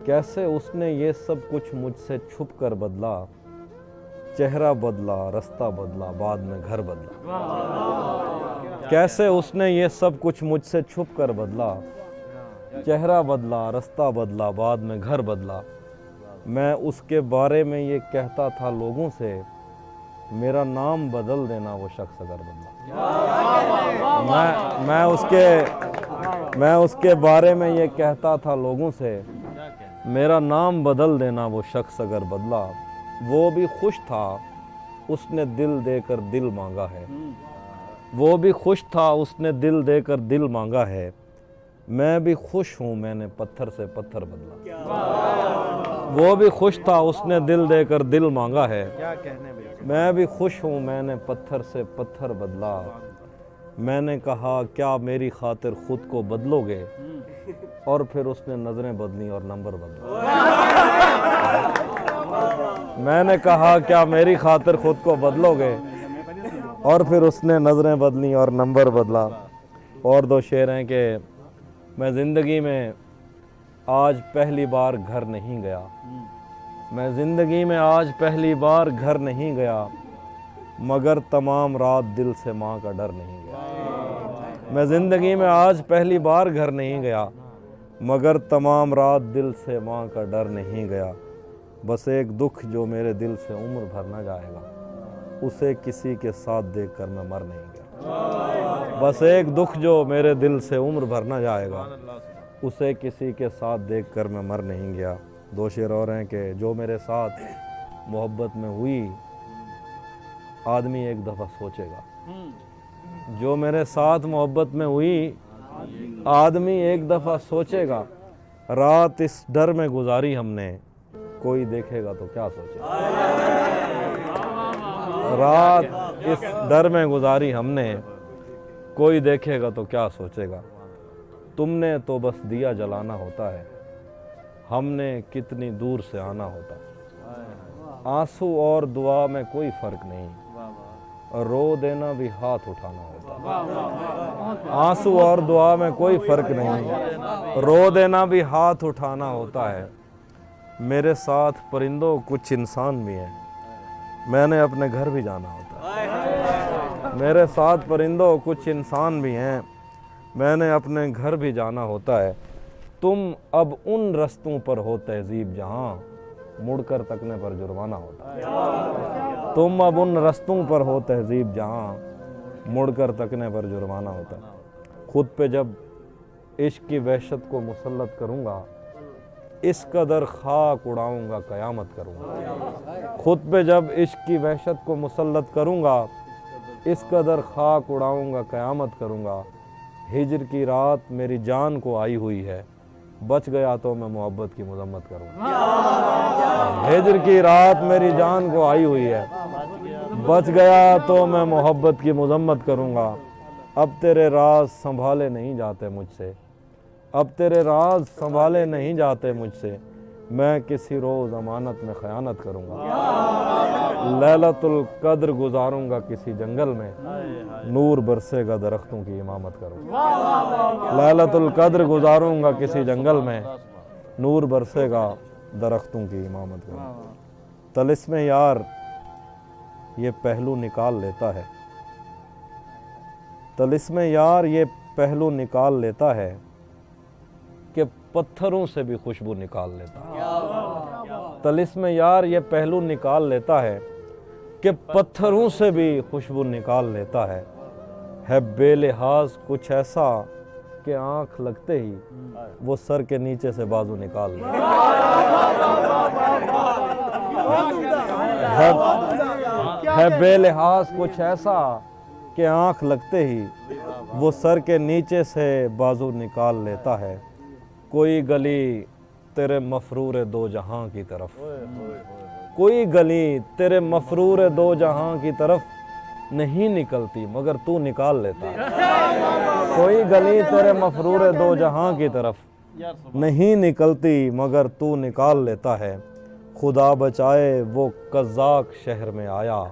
कैसे उसने ये सब कुछ मुझसे छुप कर बदला, चेहरा बदला, रास्ता बदला, बाद में घर बदला। कैसे उसने ये सब कुछ मुझसे छुप कर बदला, चेहरा बदला, रास्ता बदला, बाद में घर बदला। मैं उसके बारे में ये कहता था लोगों से, मेरा नाम बदल देना वो शख्स अगर बदला। मैं उसके बारे में ये कहता था लोगों से, मेरा नाम बदल देना वो शख्स अगर बदला। वो भी खुश था, उसने दिल देकर दिल मांगा है। वो भी खुश था, उसने दिल देकर दिल मांगा है। मैं भी खुश हूँ, मैंने पत्थर से पत्थर बदला। वो भी खुश था, उसने दिल देकर दिल मांगा है। मैं भी खुश हूँ, मैंने पत्थर से पत्थर बदला। मैंने कहा क्या मेरी खातिर खुद को बदलोगे, और फिर उसने नजरें बदली और नंबर बदला। मैंने कहा क्या मेरी खातिर खुद को बदलोगे, और फिर उसने नजरें बदली और नंबर बदला। और दो शेर हैं कि मैं ज़िंदगी में आज पहली बार घर नहीं गया। मैं ज़िंदगी में आज पहली बार घर नहीं गया, मगर तमाम रात दिल से माँ का डर नहीं गया। मैं ज़िंदगी में आज पहली बार घर नहीं गया, मगर तमाम रात दिल से माँ का डर नहीं गया। बस एक दुख जो मेरे दिल से उम्र भर न जाएगा, उसे किसी के साथ देखकर मैं मर नहीं गया। बस एक दुख जो मेरे दिल से उम्र भर न जाएगा, उसे किसी के साथ देखकर मैं मर नहीं गया। दो शेर और हैं कि जो मेरे साथ मोहब्बत में हुई, आदमी एक दफ़ा सोचेगा। जो मेरे साथ मोहब्बत में हुई, आदमी एक दफ़ा सोचेगा। रात इस डर में गुजारी हमने, कोई देखेगा तो क्या सोचेगा। रात इस डर में गुजारी हमने, कोई देखेगा तो क्या सोचेगा। तुमने तो बस दिया जलाना होता है, हमने कितनी दूर से आना होता है। आंसू और दुआ में कोई फ़र्क नहीं, रो देना भी हाथ उठाना होता है। आंसू और दुआ में कोई फ़र्क नहीं, रो देना भी हाथ उठाना होता है। मेरे साथ परिंदों कुछ इंसान भी हैं, मैंने अपने घर भी जाना होता है। मेरे साथ परिंदों कुछ इंसान भी हैं, मैंने अपने घर भी जाना होता है। तुम अब उन रस्तों पर हो तहजीब जहाँ मुड़कर तकने पर जुर्माना होता है। तुम अब उन रस्तों पर हो तहजीब जहाँ मुड़कर तकने पर जुर्माना होता है। खुद पे जब इश्क की वहशत को मुसल्लत करूँगा, इस कदर खाक उड़ाऊँगा क़यामत करूँगा। खुद पे जब इश्क की वहशत को मुसल्लत करूँगा, इस कदर खाक उड़ाऊँगा क़यामत करूँगा। हिजर की रात मेरी जान को आई हुई है, बच गया तो मैं मोहब्बत की मज़म्मत करूँगा। हिजर की रात मेरी जान को आई हुई है, बच गया तो मैं मोहब्बत की मज़म्मत करूँगा। अब तेरे राज संभाले नहीं जाते मुझसे, अब तेरे राज संभाले नहीं जाते मुझसे। मैं किसी रोज़ अमानत में ख़यानत करूँगा। लैलतुल कद्र गुजारूँगा किसी जंगल में, नूर बरसेगा दरख्तों की इमामत करूँगा। लैलतुल कद्र गुजारूँगा किसी जंगल में, नूर बरसेगा दरख्तों की इमामत करूँगा। तलिस्म यार ये पहलू निकाल लेता है, तलिस्म यार ये पहलू निकाल लेता है कि पत्थरों से भी खुशबू निकाल लेता है। तलिस्म यार ये पहलू निकाल लेता है कि पत्थरों से भी खुशबू निकाल लेता है बेलिहाज कुछ ऐसा कि आंख लगते ही वो सर के नीचे से बाजू निकाल लेता है बेलिहाज कुछ ऐसा कि आंख लगते ही वो सर के नीचे से बाजू निकाल लेता है। कोई गली तेरे मफरूर दो जहां की तरफ, कोई गली तेरे मफरूर दो जहां की तरफ नहीं निकलती, मगर तू निकाल लेता है। कोई गली तेरे मफरूर दो जहां की तरफ नहीं निकलती, मगर तू निकाल लेता है। खुदा बचाए वो कज़ाक शहर में आया,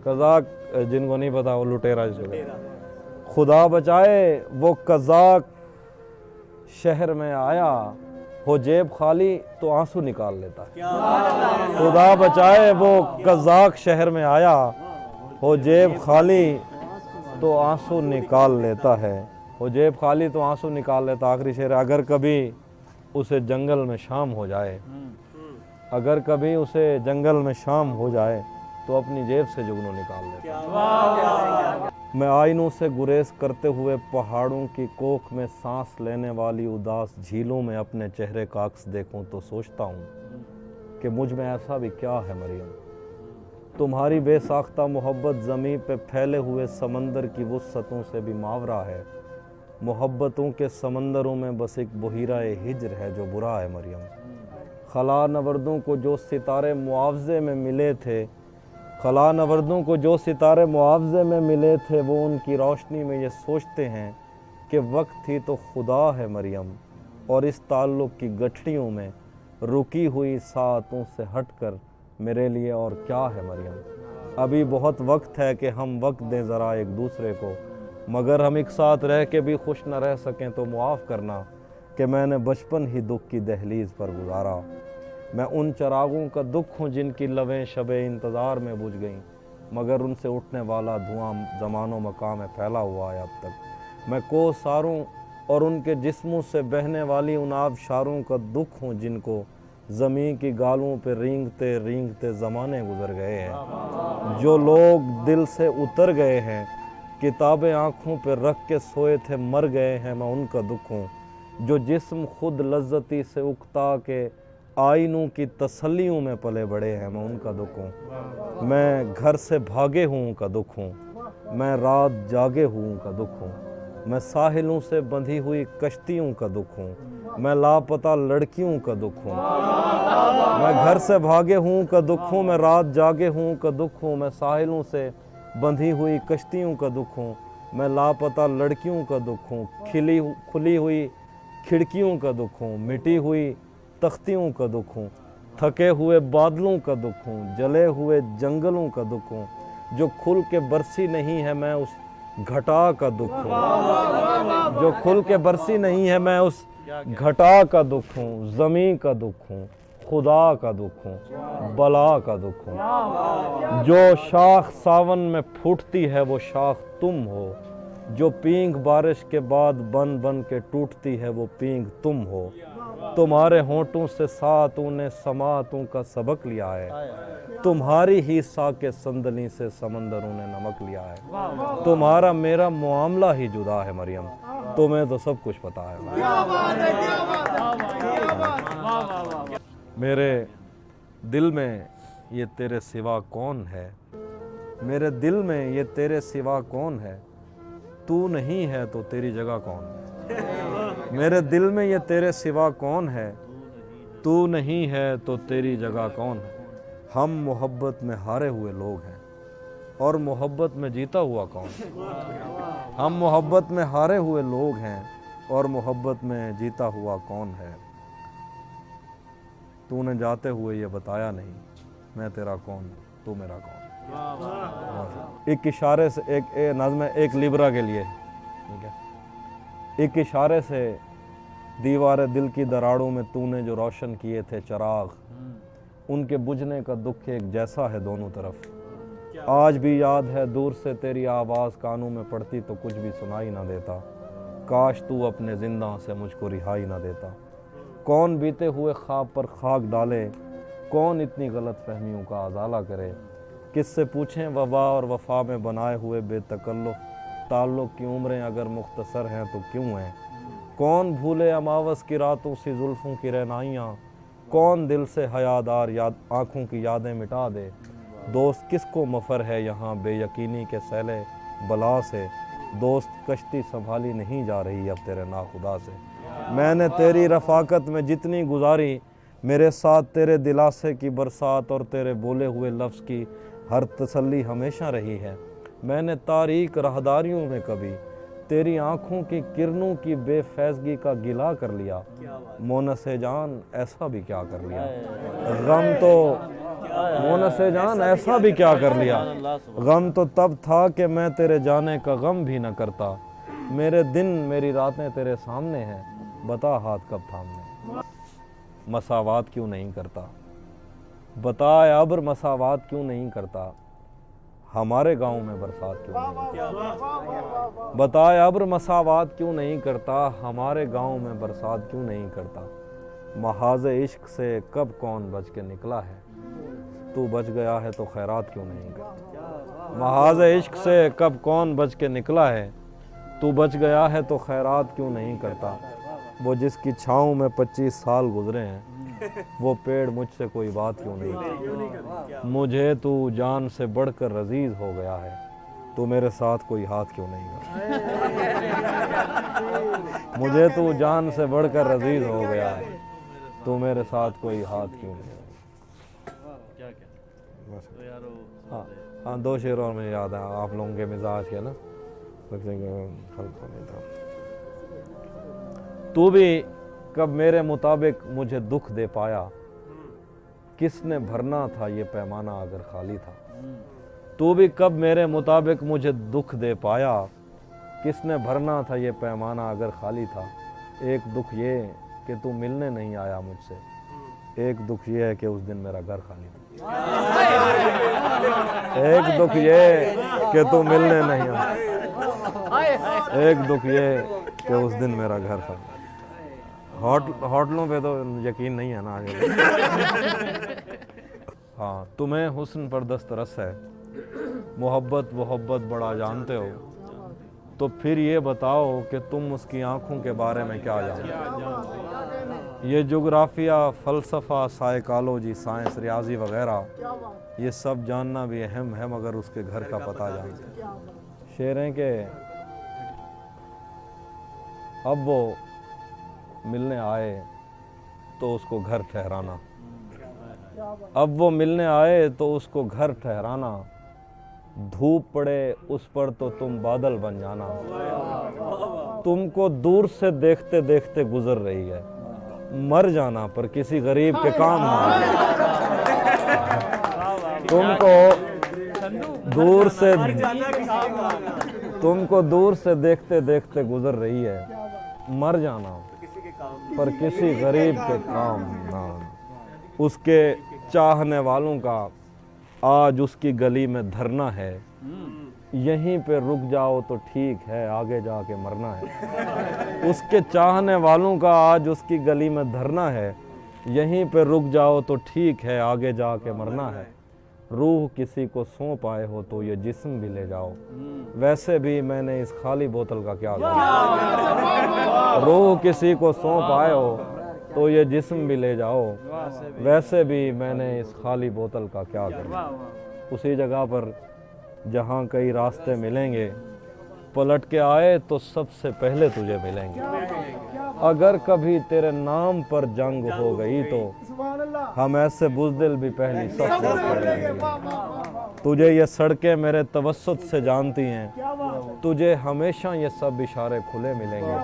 कज़ाक जिनको नहीं पता वो लुटेरा खुदा बचाए वो कज़ाक शहर में आया, हो जेब खाली तो आंसू निकाल लेता है। खुदा बचाए वो कज़ाक शहर में आया, हो जेब खाली तो आंसू निकाल लेता है। हो जेब खाली तो आंसू निकाल लेता। आखिरी शेर, अगर कभी उसे जंगल में शाम हो जाए, अगर कभी उसे जंगल में शाम हो जाए तो अपनी जेब से जुगनू निकाल लेता। मैं आईनों से गुरेज करते हुए पहाड़ों की कोख में सांस लेने वाली उदास झीलों में अपने चेहरे का अक्स देखूं तो सोचता हूँ कि मुझ में ऐसा भी क्या है मरियम। तुम्हारी बेसाख्ता मोहब्बत ज़मीं पे फैले हुए समंदर की वुस्सतों से भी मावरा है। मोहब्बतों के समंदरों में बस एक बहिरा-ए हिज्र है जो बुरा है मरियम। खला नवर्दों को जो सितारे मुआवजे में मिले थे, खला नवर्दों को जो सितारे मुआवजे में मिले थे, वो उनकी रोशनी में ये सोचते हैं कि वक्त ही तो खुदा है मरियम। और इस ताल्लुक़ की गठड़ियों में रुकी हुई सातों से हटकर मेरे लिए और क्या है मरियम। अभी बहुत वक्त है कि हम वक्त दें ज़रा एक दूसरे को, मगर हम एक साथ रह के भी खुश न रह सकें तो मुआफ़ करना कि मैंने बचपन ही दुख की दहलीज़ पर गुजारा। मैं उन चरागों का दुख हूँ जिनकी लवें शबे इंतज़ार में बुझ गईं, मगर उनसे उठने वाला धुआं ज़मानो मकाम में फैला हुआ है अब तक। मैं कोसारों और उनके जिस्मों से बहने वाली उन आबशारों का दुख हूँ जिनको ज़मीं की गालों पे रेंगते रेंगते ज़माने गुजर गए हैं। जो लोग दिल से उतर गए हैं, किताबें आँखों पे रख के सोए थे मर गए हैं, मैं उनका दुख हूँ। जो जिस्म खुद लज्जती से उकता के आइनों की तसल्लियों में पले बड़े हैं, मैं उनका दुख हूँ। मैं घर से भागे हूँ उनका दुख हूँ, मैं रात जागे हूँ उनका दुख हूँ। मैं साहिलों से बंधी हुई कश्तियों का दुख हूँ, मैं लापता लड़कियों का दुख हूँ। मैं घर से भागे हूँ का दुख हूँ, मैं रात जागे हूँ का दुख हूँ। मैं साहिलों से बंधी हुई कश्तियों का दुख हूँ, मैं लापता लड़कियों का दुख हूँ। खुली हुई खिड़कियों का दुख हूँ, मिटी हुई तख्तियों का दुख हूँ। थके हुए बादलों का दुख हूँ, जले हुए जंगलों का दुख हूँ। जो खुल के बरसी नहीं है मैं उस घटा का दुख हूँ। जो खुल के बरसी नहीं है मैं उस घटा का दुख हूँ। ज़मीं का दुख हूँ, खुदा का दुख हूँ, बला का दुख हूँ। जो शाख सावन में फूटती है वो शाख तुम हो, जो पींग बारिश के बाद बन बन के टूटती है वो पींग तुम हो। तुम्हारे होंठों से सातों ने समातों का सबक लिया है, तुम्हारी ही साके संदली से समंदरों ने नमक लिया है। तुम्हारा मेरा मुआमला ही जुदा है मरियम, तुम्हें तो सब कुछ पता है। मेरे दिल में ये तेरे सिवा कौन है, मेरे दिल में ये तेरे सिवा कौन है। तू नहीं है तो तेरी जगह कौन है। मेरे दिल में ये तेरे सिवा कौन है, तू नहीं है तो तेरी जगह कौन है। हम मोहब्बत में हारे हुए लोग हैं और मोहब्बत में जीता हुआ कौन है। हम मोहब्बत में हारे हुए लोग हैं और मोहब्बत में जीता हुआ कौन है। तूने जाते हुए ये बताया नहीं, मैं तेरा कौन तू मेरा कौन। एक इशारे से एक नज़्म है एक लिब्रा के लिए, ठीक है। एक इशारे से दीवार दिल की दरारों में तूने जो रोशन किए थे चिराग, उनके बुझने का दुख एक जैसा है दोनों तरफ। आज भी याद है दूर से तेरी आवाज़ कानों में पड़ती तो कुछ भी सुनाई ना देता। काश तू अपने जिंदा से मुझको रिहाई ना देता। कौन बीते हुए ख्वाब पर खाक डाले, कौन इतनी गलत फहमियों का अजाला करे। किससे पूछें वफा और वफा में बनाए हुए बेतकल्लुफ़ ताल्लुक़ की उम्रें अगर मुख्तसर हैं तो क्यों हैं। कौन भूले अमावस की रातों सी जुल्फ़ों की रहनाइयाँ, कौन दिल से हयादार याद आँखों की यादें मिटा दे। दोस्त किसको मफ़र है यहाँ बेयकीनी के सैले बला से। दोस्त कश्ती संभाली नहीं जा रही अब तेरे नाखुदा से। मैंने तेरी रफ़ाकत में जितनी गुजारी, मेरे साथ तेरे दिलासे की बरसात और तेरे बोले हुए लफ्ज़ की हर तसल्ली हमेशा रही है। मैंने तारीक राहदारियों में कभी तेरी आँखों की किरणों की बेफैज़गी का गिला कर लिया। मोनसे जान ऐसा भी क्या कर लिया, गम तो मोनसे जान ऐसा भी क्या कर लिया। गम तो तब था कि मैं तेरे जाने का गम भी न करता। मेरे दिन मेरी रातें तेरे सामने हैं, बता हाथ कब थामने। मसावात क्यों नहीं करता? बता अब्र मसावात क्यों नहीं करता? हमारे गांव में बरसात क्यों नहीं करता? बता अब्र मसावात क्यों नहीं करता? हमारे गांव में बरसात क्यों नहीं करता? महाज इश्क से कब कौन बच के निकला है? तू बच गया है तो खैरात क्यों नहीं करता? महाज इश्क से कब कौन बच के निकला है? तू बच गया है तो खैरात क्यों नहीं करता? वो जिसकी छाँव में 25 साल गुजरे हैं, वो पेड़ मुझसे कोई बात क्यों नहीं करता? मुझे तू जान से बढ़कर अजीज हो गया है, तू मेरे साथ कोई हाथ क्यों नहीं करता? मुझे तू जान से बढ़कर अजीज हो गया है, तू मेरे साथ कोई हाथ क्यों नहीं करता? हाँ हाँ, 2 शेर और मुझे याद है आप लोगों के मिजाज के ना। तू भी कब मेरे मुताबिक मुझे दुख दे पाया, किसने भरना था ये पैमाना अगर खाली था? तू भी कब मेरे मुताबिक मुझे दुख दे पाया, किसने भरना था ये पैमाना अगर खाली था? एक दुख ये कि तू मिलने नहीं आया मुझसे, एक दुख ये है कि उस दिन मेरा घर खाली था। एक दुख ये कि तू मिलने नहीं आया, एक दुख ये कि उस दिन मेरा घर खाली। होटलों पे तो यकीन नहीं है ना आगे। हाँ, तुम्हें हुस्न पर दस्तरस है, मोहब्बत वोहब्बत बड़ा जानते हो, तो फिर ये बताओ कि तुम उसकी आंखों के बारे में क्या जानते हो? ये जोग्राफिया, फ़लसफ़ा, साइकोलॉजी, साइंस, रियाजी वगैरह ये सब जानना भी अहम है, मगर उसके घर का पता जानते हैं। शेर हैं कि अब वो मिलने आए तो उसको घर ठहराना, अब वो मिलने आए तो उसको घर ठहराना, धूप पड़े उस पर तो तुम बादल बन जाना, तुमको दूर से देखते देखते गुजर रही है, मर जाना पर किसी गरीब के काम ना आए। तुमको दूर से देखते देखते गुजर रही है, मर जाना पर किसी गरीब के काम ना। उसके चाहने वालों का आज उसकी गली में धरना है, यहीं पे रुक जाओ तो ठीक है, आगे जाके मरना है। उसके चाहने वालों का आज उसकी गली में धरना है, यहीं पे रुक जाओ तो ठीक है, आगे जाके मरना है। रूह किसी को सौंप आए हो तो ये जिस्म भी ले जाओ, वैसे भी मैंने इस खाली बोतल का क्या करना। रूह किसी को सौंप आए हो तो ये जिस्म भी ले जाओ, वैसे भी मैंने इस खाली बोतल का क्या करना। उसी जगह पर जहाँ कई रास्ते मिलेंगे, पलट के आए तो सबसे पहले तुझे मिलेंगे। अगर कभी तेरे नाम पर जंग हो गई तो हम ऐसे बुज़दिल भी पहली सफ करेंगे। तुझे ये सड़कें मेरे तवस्सुत से जानती हैं, तुझे हमेशा ये सब इशारे खुले मिलेंगे।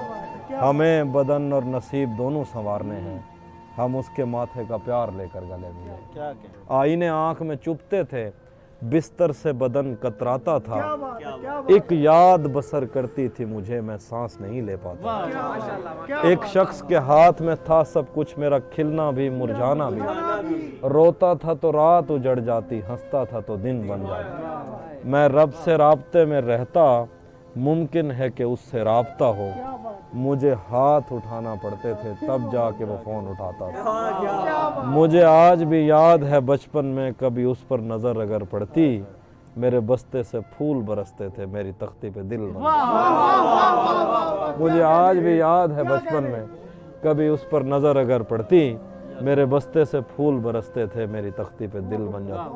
हमें बदन और नसीब दोनों संवारने हैं, हम उसके माथे का प्यार लेकर गले मिले। आईने आँख में चुभते थे, बिस्तर से बदन कतराता था, एक याद बसर करती थी मुझे, मैं सांस नहीं ले पाता। एक शख्स के हाथ में था सब कुछ, मेरा खिलना भी मुरझाना भी। रोता था तो रात उजड़ जाती, हंसता था तो दिन बन जाता। मैं रब से राब्ते में रहता, मुमकिन है कि उससे राब्ता हो। मुझे हाथ उठाना पड़ते थे तब जाके वो फ़ोन उठाता था। मुझे आज भी याद है बचपन में कभी उस पर नज़र अगर पड़ती, मेरे बस्ते से फूल बरसते थे, मेरी तख्ती पे दिल बन जाता। मुझे आज भी याद है बचपन में कभी उस पर नज़र अगर पड़ती, मेरे बस्ते से फूल बरसते थे, मेरी तख्ती पे दिल बन जाता।